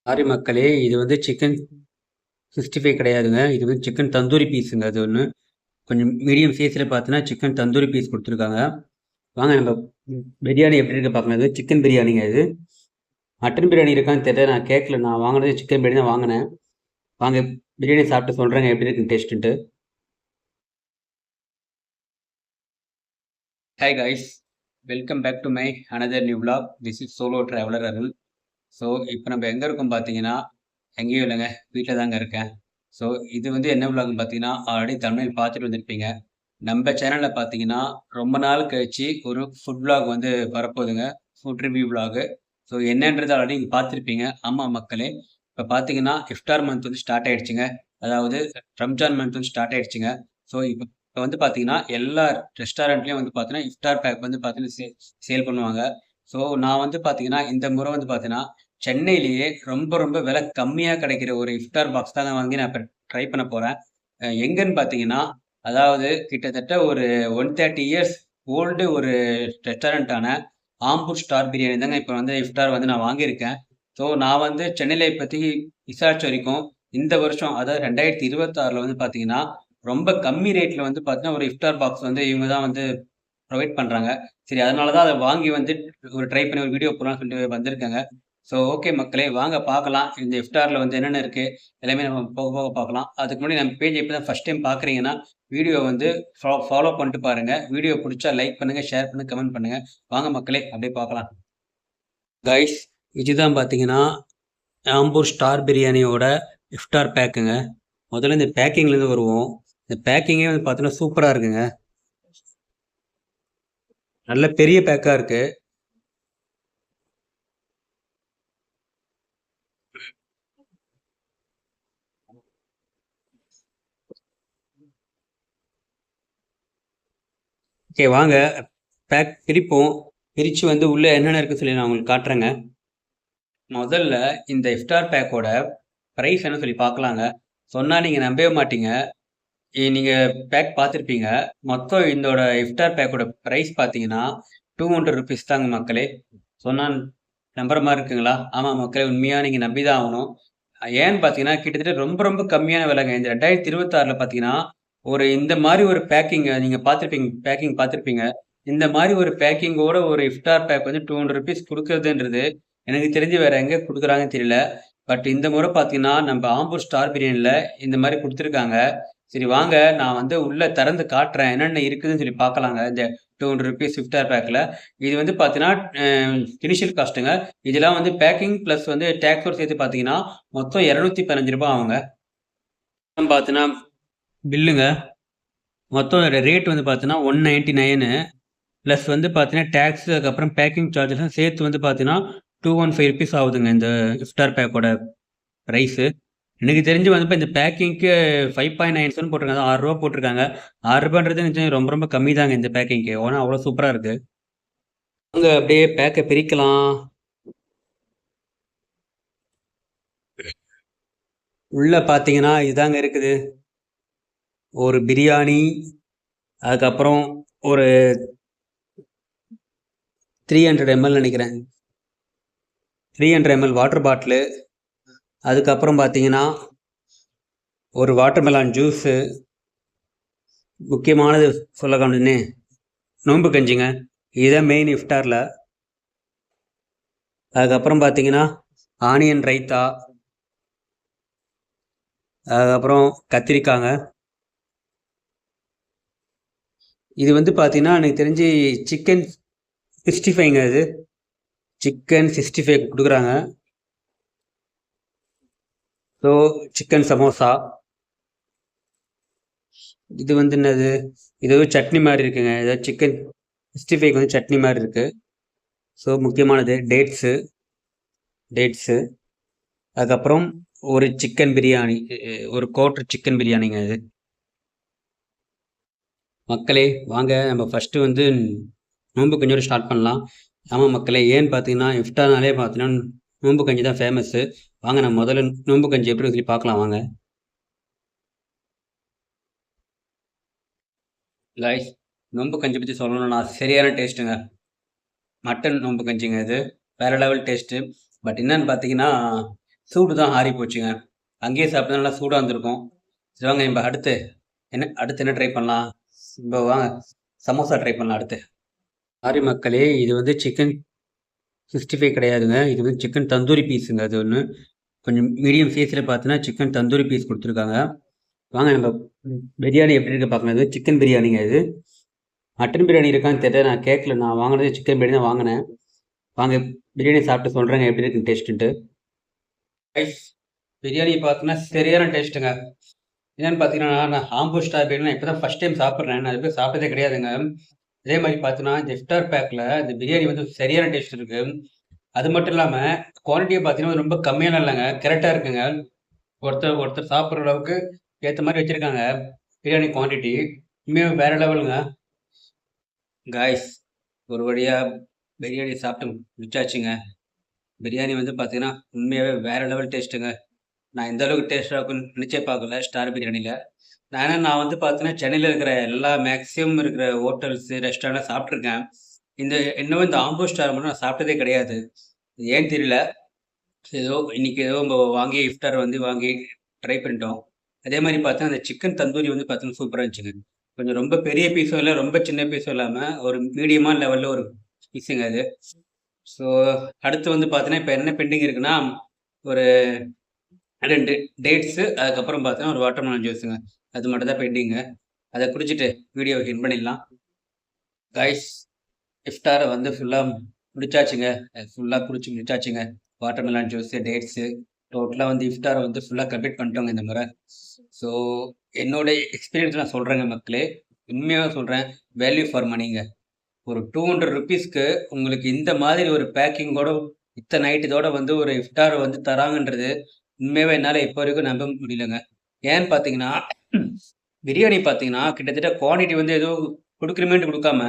Sorry மக்களே! இது வந்து சிக்கன் 65 கிடையாதுங்க. இது வந்து சிக்கன் தந்தூரி பீஸுங்க அது ஒண்ணு. கொஞ்சம் மீடியம் சைஸ்ல பார்த்தீங்கன்னா, சிக்கன் தந்தூரி பீஸ் குடுத்துருக்காங்க. வாங்க நம்ம பிரியாணி எப்படி இருக்கு பார்க்கலாம். இது சிக்கன் பிரியாணிங்க இது. மட்டன் பிரியாணி இருக்கான்னு தெரியல. நான் கேட்கல. நான் வாங்குனது சிக்கன் பிரியாணி தான் வாங்குனேன். வாங்க பிரியாணி சாப்பிட்டு சொல்றேங்க எப்படி இருக்குன்னு டேஸ்ட்டுன்ட்டு. Hi guys! Welcome back to my another new vlog. This is solo traveller Arul. So இப்போ நம்ம எங்கே இருக்கோம் பார்த்தீங்கன்னா, எங்கேயும் இல்லைங்க. வீட்ல தாங்க இருக்கேன். ஸோ இது வந்து என்ன விளாக்ன்னு பார்த்தீங்கன்னா, ஆல்ரெடி தம்ப்நெயில் பார்த்துட்டு வந்திருப்பீங்க. நம்ம சேனல்ல பார்த்தீங்கன்னா, ரொம்ப நாள் கழிச்சு ஒரு ஃபுட் விளாக் வந்து வரப்போகுதுங்க. Food review vlog. ஸோ என்னன்றது ஆல்ரெடி நீங்க பார்த்துருப்பீங்க. ஆமா மக்களே. இப்போ பார்த்தீங்கன்னா, இஃப்தார் மந்த் வந்து ஸ்டார்ட் ஆயிடுச்சுங்க. அதாவது ரம்ஜான் மந்த் வந்து ஸ்டார்ட் ஆயிடுச்சுங்க. ஸோ இப்போ வந்து பார்த்தீங்கன்னா, எல்லா ரெஸ்டாரண்ட்லயும் வந்து பார்த்தீங்கன்னா, இஃப்தார் பேக் வந்து பார்த்தீங்கன்னா சேல் பண்ணுவாங்க. ஸோ நான் வந்து பார்த்தீங்கன்னா, இந்த முறை வந்து பார்த்தீங்கன்னா, சென்னையிலேயே ரொம்ப ரொம்ப விலை கம்மியா கிடைக்கிற ஒரு இஃப்தார் பாக்ஸ் தாங்க வாங்கி நான் இப்ப ட்ரை பண்ண போறேன். எங்கன்னு பார்த்தீங்கன்னா, அதாவது கிட்டத்தட்ட ஒரு 130 இயர்ஸ் ஓல்டு ஒரு ரெஸ்டாரண்டான ஆம்பூர் ஸ்டார் பிரியாணி தாங்க இப்ப வந்து இஃப்தார் வந்து நான் வாங்கியிருக்கேன். ஸோ நான் வந்து சென்னையில இப்பத்தி விசாரிச்ச வரைக்கும், இந்த வருஷம் அதாவது 2026ல வந்து பார்த்தீங்கன்னா, ரொம்ப கம்மி ரேட்ல வந்து பார்த்தீங்கன்னா, ஒரு இஃப்தார் பாக்ஸ் வந்து இவங்க தான் வந்து ப்ரொவைட் பண்றாங்க. சரி அதனால தான் அத வாங்கி வந்து ஒரு ட்ரை பண்ணி ஒரு வீடியோ போடலான்னு சொல்லிட்டு வந்திருக்கேங்க. ஸோ ஓகே மக்களே வாங்க பார்க்கலாம். இந்த இஃப்தார்ல வந்து என்னென்ன இருக்கு? எல்லாமே நம்ம போக போக பார்க்கலாம். அதுக்கு முன்னாடி நம்ம பேஜ் இப்ப தான் ஃபர்ஸ்ட் டைம் பார்க்குறீங்கன்னா, வீடியோ வந்து ஃபாலோ பண்ணிட்டு பாருங்க. வீடியோ புடிச்சா லைக் பண்ணுங்க, ஷேர் பண்ணுங்க, கமெண்ட் பண்ணுங்க. வாங்க மக்களே அப்படியே பார்க்கலாம். கைஸ் இதுதான் பார்த்தீங்கன்னா, ஆம்பூர் ஸ்டார் பிரியாணியோட இஃப்தார் பேக்குங்க. முதல்ல இந்த பேக்கிங்லேருந்து வருவோம். இந்த பேக்கிங்கே வந்து பார்த்தீங்கன்னா சூப்பரா இருக்குங்க. நல்ல பெரிய பேக்கா இருக்கு. ஓகே வாங்க பேக் பிரிப்போம். பிரிச்சு வந்து உள்ள என்னென்ன இருக்குன்னு சொல்லி நான் உங்களுக்கு காட்டுறேங்க. முதல்ல இந்த இஃப்தார் பேக்கோட பிரைஸ் என்ன சொல்லி பார்க்கலாங்க. சொன்னா நீங்க நம்பவே மாட்டீங்க. நீங்க பேக் பார்த்துருப்பீங்க. மொத்தம் இதோட இஃப்தார் பேக்கோட பிரைஸ் பார்த்தீங்கன்னா, ₹200 தாங்க மக்களே. சொன்னா நம்புற மாரி இருக்குங்களா? ஆமா மக்களே, உண்மையா நீங்க நம்பி தான் ஆகணும். ஏன்னு பார்த்தீங்கன்னா, கிட்டத்தட்ட ரொம்ப ரொம்ப கம்மியான விலைங்க. இந்த 2026ல பார்த்தீங்கன்னா, ஒரு இந்த மாரி ஒரு பேக்கிங்க நீங்க பார்த்துருப்பீங்க பேக்கிங் பார்த்துருப்பீங்க. இந்த மாரி ஒரு பேக்கிங்கோட ஒரு இஃப்தார் பேக் வந்து ₹200 குடுக்குறதுன்றது, எனக்கு தெரிஞ்சு வேற எங்க குடுக்குறாங்கன்னு தெரியல. பட் இந்த முறை பார்த்தீங்கன்னா, நம்ப ஆம்பூர் ஸ்டார் பிரியாணில இந்த மாரி குடுத்துருக்காங்க. சரி வாங்க, நான் வந்து உள்ள திறந்து காட்டுறேன். என்னென்ன இருக்குதுன்னு சொல்லி பார்க்கலாங்க. இந்த ₹200 இஃப்தார் பேக்ல. இது வந்து பார்த்தீங்கன்னா, அ இனிஷியல் காஸ்ட்டுங்க. இதெல்லாம் வந்து பேக்கிங் பிளஸ் வந்து டேக்ஸோட சேர்த்து பார்த்தீங்கன்னா, மொத்தம் ₹215 ஆகுங்க. அப்புறம் பார்த்தீங்கன்னா, பில்லுங்க. மொத்தம் ரேட் வந்து பார்த்தீங்கன்னா, 199 பிளஸ் வந்து பார்த்தீங்கன்னா, டாக்ஸ் அதுக்கப்புறம் பேக்கிங் சார்ஜஸ்லாம் சேர்த்து வந்து பார்த்தீங்கன்னா, ₹215 ஆகுதுங்க இந்த இஃப்தார் பேக்கோட பிரைஸு. எனக்கு தெரிஞ்சு வந்து இப்ப இந்த பேக்கிங்க்கு 5.97 போட்டிருக்காங்க. அதான் ரூ. 6 போட்டிருக்காங்க. ரூ. 6ன்றது நிஜம் ரொம்ப ரொம்ப கம்மி தாங்க இந்த பேக்கிங்க்கு. ஆனா அவ்வளோ சூப்பரா இருக்கு. வாங்க அப்படியே பேக்க பிரிக்கலாம். உள்ள பார்த்தீங்கன்னா, இதாங்க இருக்குது. ஒரு பிரியாணி, அதுக்கப்புறம் ஒரு 300 எம்எல் நெனைக்கிறேன். 300 எம்எல் வாட்டர் பாட்டிலு, அதுக்கப்புறம் பார்த்தீங்கன்னா, ஒரு வாட்டர்மெலான் ஜூஸு, முக்கியமானது சொல்ல காணுனே, நோம்பு கஞ்சிங்க. இதுதான் மெயின் இஃப்தார்ல. அதுக்கப்புறம் பார்த்தீங்கன்னா, ஆனியன் ரைத்தா, அதுக்கப்புறம் கத்திரிக்காங்க. இது வந்து பார்த்தீங்கன்னா, எனக்கு தெரிஞ்சு சிக்கன் 65ங்க இது. சிக்கன் 65 குடுக்குறாங்க. So, chicken samosa. இது வந்து என்னது? இது ஏதோ சட்னி மாரி இருக்குங்க. ஏதோ சிக்கன் 65க்கு வந்து சட்னி மாரி இருக்கு. ஸோ, முக்கியமானது டேட்ஸு. அதுக்கப்புறம் ஒரு சிக்கன் பிரியாணி. ஒரு குவார்டர் சிக்கன் பிரியாணிங்க இது. மக்களே வாங்க நம்ம ஃபர்ஸ்ட்டு வந்து நோன்பு கஞ்சியோட ஸ்டார்ட் பண்ணலாம். ஆமா மக்களே, ஏன்னு பார்த்தீங்கன்னா, இஃப்தார்னாலே பார்த்தீங்கன்னா, நோன்பு கஞ்சி தான் ஃபேமஸு. வாங்க நம்ம முதல்ல நோன்பு கஞ்சி எப்படி சொல்லி பார்க்கலாம் வாங்க. கைஸ், நொம்பு கஞ்சி பத்தி சொல்லணும்னா சரியான டேஸ்ட்டுங்க. மட்டன் நொம்பு கஞ்சிங்க இது. வேற லெவல் டேஸ்ட்டு. பட் என்னன்னு பார்த்தீங்கன்னா, சூடு தான் ஆறி போச்சுங்க. அங்கேயே சாப்பிட்டா நல்லா சூடா இருந்திருக்கும். சரி வாங்க நம்ப அடுத்து என்ன ட்ரை பண்ணலாம்? வாங்க சமோசா ட்ரை பண்ணலாம் அடுத்து. சாரி மக்களே, இது வந்து சிக்கன் 65 கிடையாதுங்க. இது வந்து சிக்கன் தந்தூரி பீஸுங்க அது ஒண்ணு. கொஞ்சம் மீடியம் சைஸ்ல பார்த்தீங்கன்னா, சிக்கன் தந்தூரி பீஸ் குடுத்துருக்காங்க. வாங்க நம்ம பிரியாணி எப்படி இருக்கு பார்க்கலாம். இது சிக்கன் பிரியாணிங்க இது. மட்டன் பிரியாணி இருக்கான்னு தெரியல. நான் கேட்கல. நான் வாங்குனது சிக்கன் பிரியாணி தான் வாங்குனேன். வாங்க பிரியாணி சாப்பிட்டு சொல்றேங்க எப்படி இருக்குன்னு டேஸ்ட்டுன்ட்டு. கைஸ் பிரியாணி பார்த்தீங்கன்னா சரியான டேஸ்ட்டுங்க. என்னன்னு பார்த்தீங்கன்னா, நான் ஆம்பூர் ஸ்டார் பிரியாணி நான் இப்ப தான் ஃபர்ஸ்ட் டைம் சாப்பிடுறேன். நான் இதுவரைக்கும் சாப்பிட்டதே கிடையாதுங்க. அதே மாரி பார்த்தீங்கன்னா, இந்த இஃப்தார் பேக்ல இந்த பிரியாணி வந்து சரியான டேஸ்ட் இருக்கு. அது மட்டும் இல்லாம குவான்டிட்டியும் பார்த்தீங்கன்னா, ரொம்ப கம்மியாலாம் இல்லங்க. கரெக்ட்டா இருக்குங்க. ஒருத்தர் ஒருத்தர் சாப்பிடுற அளவுக்கு ஏத்த மாரி வச்சிருக்காங்க. பிரியாணி குவான்டிட்டி. உண்மையாவே வேற லெவலுங்க. காய்ஸ் ஒரு வழியா பிரியாணி சாப்பிட்டு முடிச்சாச்சுங்க. பிரியாணி வந்து பார்த்தீங்கன்னா, உண்மையாவே வேற லெவல் டேஸ்ட்டுங்க. நான் இந்த அளவுக்கு டேஸ்ட்டா இருக்கும்னு நினைச்சே பார்க்கல ஸ்டார் பிரியாணில. நான் வந்து பார்த்தீங்கன்னா, சென்னையில இருக்கிற எல்லா மேக்ஸிமம் இருக்கிற ஹோட்டல்ஸு, ரெஸ்டாரண்ட்லாம் சாப்பிட்டுருக்கேன். இன்னும் இந்த ஆம்பூர் ஸ்டார் மட்டும் நான் சாப்பிட்டதே கிடையாது. ஏன்னு தெரியல. இன்னைக்கு ஏதோ நம்ம வாங்கி இஃப்தார் வந்து வாங்கி ட்ரை பண்ணிட்டோம். அதே மாரி பார்த்தா, அந்த சிக்கன் தந்தூரி வந்து பார்த்தீங்கன்னா, சூப்பரா இருந்துச்சுங்க. கொஞ்சம் ரொம்ப பெரிய பீஸும் இல்ல, ரொம்ப சின்ன பீஸும் இல்லாம, ஒரு மீடியமான லெவல்ல ஒரு பீஸுங்க அது. ஸோ, அடுத்து வந்து பார்த்தீங்கன்னா, இப்ப என்ன பெண்டிங் இருக்குன்னா, ஒரு 2 டேட்ஸு, அதுக்கப்புறம் பார்த்தீங்கன்னா, ஒரு வாட்டர்மெலன் ஜூஸுங்க. அது மட்டும் தான் பெண்டிங்கு. அத குடிச்சிட்டு வீடியோவ எண்ட் பண்ணிடலாம். கைஸ் இஃப்தார வந்து ஃபுல்லா முடிச்சாச்சுங்க. ஃபுல்லா குடிச்சு முடிச்சாச்சுங்க. வாட்டர்மெலன் ஜூஸு, டேட்ஸு டோட்டலா வந்து இஃப்தார வந்து ஃபுல்லா கம்ப்ளீட் பண்ணிட்டோங்க இந்த முறை. ஸோ, என்னோட எக்ஸ்பீரியன்ஸ் நான் சொல்றேங்க மக்களே. உண்மையாவே சொல்றேன். வேல்யூ ஃபார் மனிங்க. ஒரு ₹200க்கு உங்களுக்கு இந்த மாதிரி ஒரு பேக்கிங்கோட இத்தன ஐட்டத்தோட வந்து ஒரு இஃப்தார் வந்து தராங்கன்றது, உண்மையாவே என்னால இப்போ வரைக்கும் நம்ப முடியலங்க. ஏன்னு பார்த்தீங்கன்னா, பிரியாணி பார்த்தீங்கன்னா, கிட்டத்தட்ட குவான்டிட்டி வந்து ஏதோ குடுக்குறமேன்ட்டு குடுக்காம,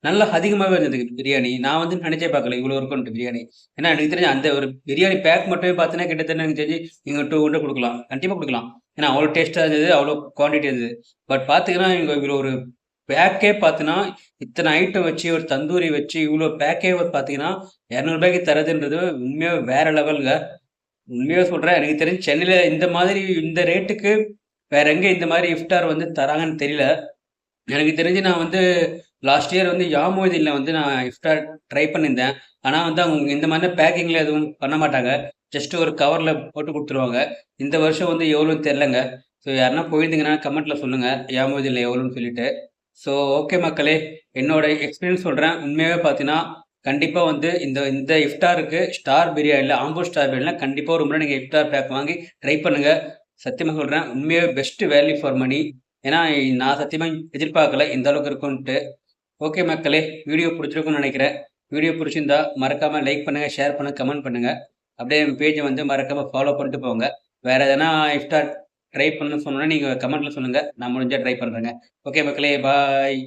நல்லா அதிகமாவே இருந்தது பிரியாணி. நான் வந்து நெனச்சே பார்க்கல இவ்வளோ இருக்குன்ட்டு பிரியாணி. ஏன்னா எனக்கு தெரிஞ்சு அந்த ஒரு பிரியாணி பேக் மட்டுமே பார்த்தீங்கன்னா, கிட்டத்தட்ட எனக்கு தெரிஞ்சு நீங்க 200 குடுக்கலாம். கண்டிப்பா குடுக்கலாம். ஏன்னா அவ்வளோ டேஸ்ட்டா இருந்தது, அவ்வளோ குவான்டிட்டி இருந்தது. பட் பார்த்தீங்கன்னா, இவங்க இவ்வளோ ஒரு பேக்கே பார்த்தீங்கன்னா, இத்தன ஐட்டம் வச்சு, ஒரு தந்தூரி வச்சு, இவ்வளோ பேக்கே பார்த்தீங்கன்னா, ₹200க்கு தர்றதுன்றது உண்மையாவே வேற லெவல்ங்க. உண்மையா சொல்றேன். எனக்கு தெரிஞ்சு சென்னையில இந்த மாதிரி இந்த ரேட்டுக்கு வேற எங்க இந்த மாரி இஃப்தார் வந்து தராங்கன்னு தெரியல. எனக்கு தெரிஞ்சு நான் வந்து லாஸ்ட் இயர் வந்து யாமோதில வந்து நான் இஃப்தார் ட்ரை பண்ணியிருந்தேன். ஆனா வந்து அவங்க இந்த மாரிலாம் பேக்கிங்ல எதுவும் பண்ண மாட்டாங்க. ஜஸ்ட் ஒரு கவர்ல போட்டு குடுத்துருவாங்க. இந்த வருஷம் வந்து எவ்வளோன்னு தெரியலங்க. ஸோ யாருன்னா போயிருந்தீங்கன்னா கமெண்ட்ல சொல்லுங்க. யாமோதில எவ்வளோன்னு சொல்லிட்டு. ஸோ ஓகே மக்களே! என்னோட எக்ஸ்பீரியன்ஸ் சொல்றேன். உண்மையாவே பார்த்தீங்கன்னா, கண்டிப்பா வந்து இந்த இந்த இஃப்தாருக்கு ஸ்டார் பிரியாணில ஆம்பூர் ஸ்டார் பிரியாணில கண்டிப்பா ஒரு முறை நீங்க இஃப்தார் பேக் வாங்கி ட்ரை பண்ணுங்க. சத்தியமா சொல்றேன். உண்மையாவே பெஸ்ட் வேல்யூ ஃபார் மனி. ஏன்னா, நான் சத்தியமா எதிர்பார்க்கல இந்த அளவுக்கு இருக்குன்ட்டு. ஓகே மக்களே! வீடியோ புடிச்சிருக்கும்னு நெனைக்கிறேன். வீடியோ புடிச்சிருந்தா மறக்காம லைக் பண்ணுங்க, ஷேர் பண்ணுங்க, கமெண்ட் பண்ணுங்க. அப்படியே என் பேஜ வந்து மறக்காம ஃபாலோ பண்ணிட்டு போங்க. வேற எதனா இஃப்தார் ட்ரை பண்ணணும்னு சொன்னா நீங்க கமெண்ட்ல சொல்லுங்க. நான் முடிஞ்சா ட்ரை பண்றேங்க. ஓகே மக்களே! பாய்.